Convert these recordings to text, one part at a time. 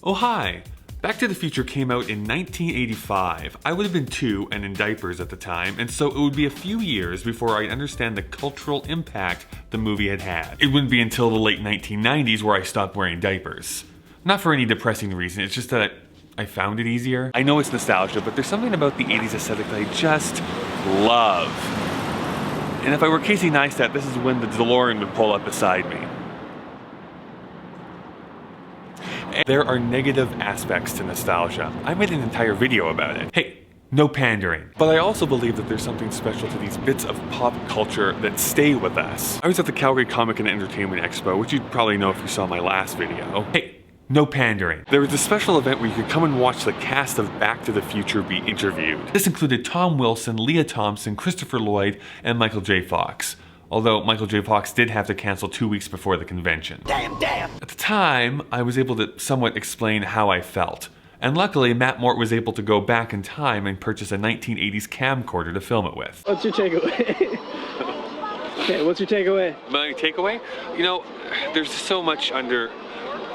Oh hi! Back to the Future came out in 1985. I would have been 2 and in diapers at the time, and so it would be a few years before I'd understand the cultural impact the movie had had. It wouldn't be until the late 1990s where I stopped wearing diapers. Not for any depressing reason, it's just that I found it easier. I know it's nostalgia, but there's something about the 80s aesthetic that I just love. And if I were Casey Neistat, this is when the DeLorean would pull up beside me. There are negative aspects to nostalgia. I made an entire video about it. Hey, no pandering. But I also believe that there's something special to these bits of pop culture that stay with us. I was at the Calgary Comic and Entertainment Expo, which you'd probably know if you saw my last video. Hey, no pandering. There was a special event where you could come and watch the cast of Back to the Future be interviewed. This included Tom Wilson, Leah Thompson, Christopher Lloyd, and Michael J. Fox. Although Michael J. Fox did have to cancel 2 weeks before the convention. Damn! At the time, I was able to somewhat explain how I felt. And luckily, Matt Mort was able to go back in time and purchase a 1980s camcorder to film it with. What's your takeaway? Okay, what's your takeaway? My takeaway? You know, there's so much under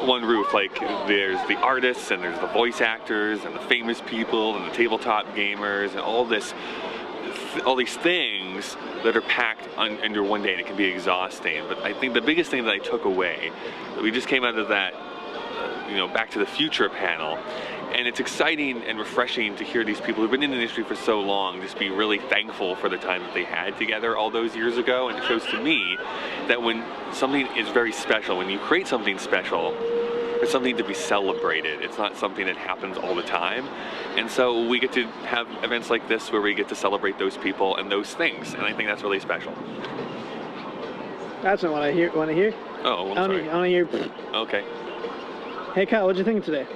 one roof. Like, there's the artists, and there's the voice actors, and the famous people, and the tabletop gamers, and all these things that are packed under one day, and it can be exhausting. But I think the biggest thing that I took away, we just came out of that, Back to the Future panel, and it's exciting and refreshing to hear these people who've been in the industry for so long just be really thankful for the time that they had together all those years ago. And it shows to me that when something is very special, when you create something special, it's something to be celebrated. It's not something that happens all the time. And so we get to have events like this where we get to celebrate those people and those things. And I think that's really special. That's not what I hear. Want to hear? Oh, I'm sorry. I want to hear. Okay. Hey Kyle, what'd you think today?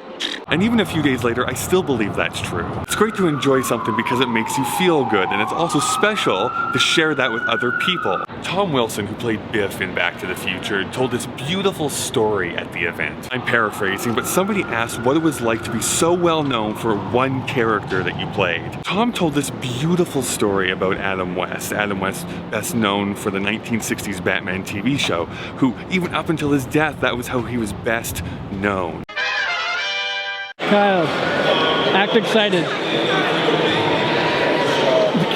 And even a few days later, I still believe that's true. It's great to enjoy something because it makes you feel good, and it's also special to share that with other people. Tom Wilson, who played Biff in Back to the Future, told this beautiful story at the event. I'm paraphrasing, but somebody asked what it was like to be so well known for one character that you played. Tom told this beautiful story about Adam West. Adam West, best known for the 1960s Batman TV show, who even up until his death, that was how he was best known. Kyle, act excited.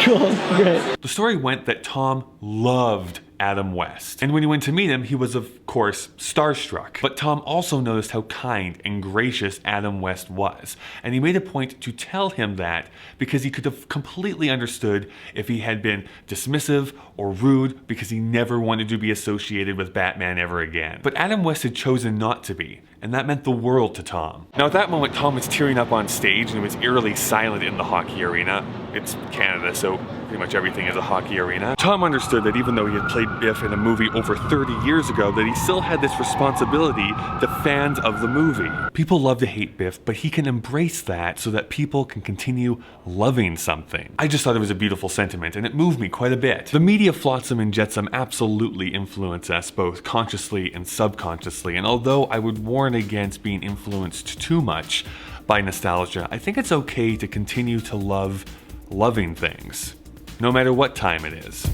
Cool, great. The story went that Tom loved Adam West. And when he went to meet him, he was of course starstruck. But Tom also noticed how kind and gracious Adam West was. And he made a point to tell him that because he could have completely understood if he had been dismissive or rude because he never wanted to be associated with Batman ever again. But Adam West had chosen not to be. And that meant the world to Tom. Now at that moment, Tom was tearing up on stage and was eerily silent in the hockey arena. It's Canada, so pretty much everything is a hockey arena. Tom understood that even though he had played Biff in a movie over 30 years ago, that he still had this responsibility to fans of the movie. People love to hate Biff, but he can embrace that so that people can continue loving something. I just thought it was a beautiful sentiment, and it moved me quite a bit. The media flotsam and jetsam absolutely influence us both consciously and subconsciously, and although I would warn against being influenced too much by nostalgia, I think it's okay to continue to love loving things, no matter what time it is.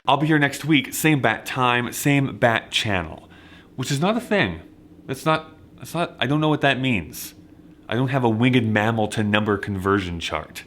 I'll be here next week, same bat time, same bat channel, which is not a thing. That's not, I don't know what that means. I don't have a winged mammal to number conversion chart.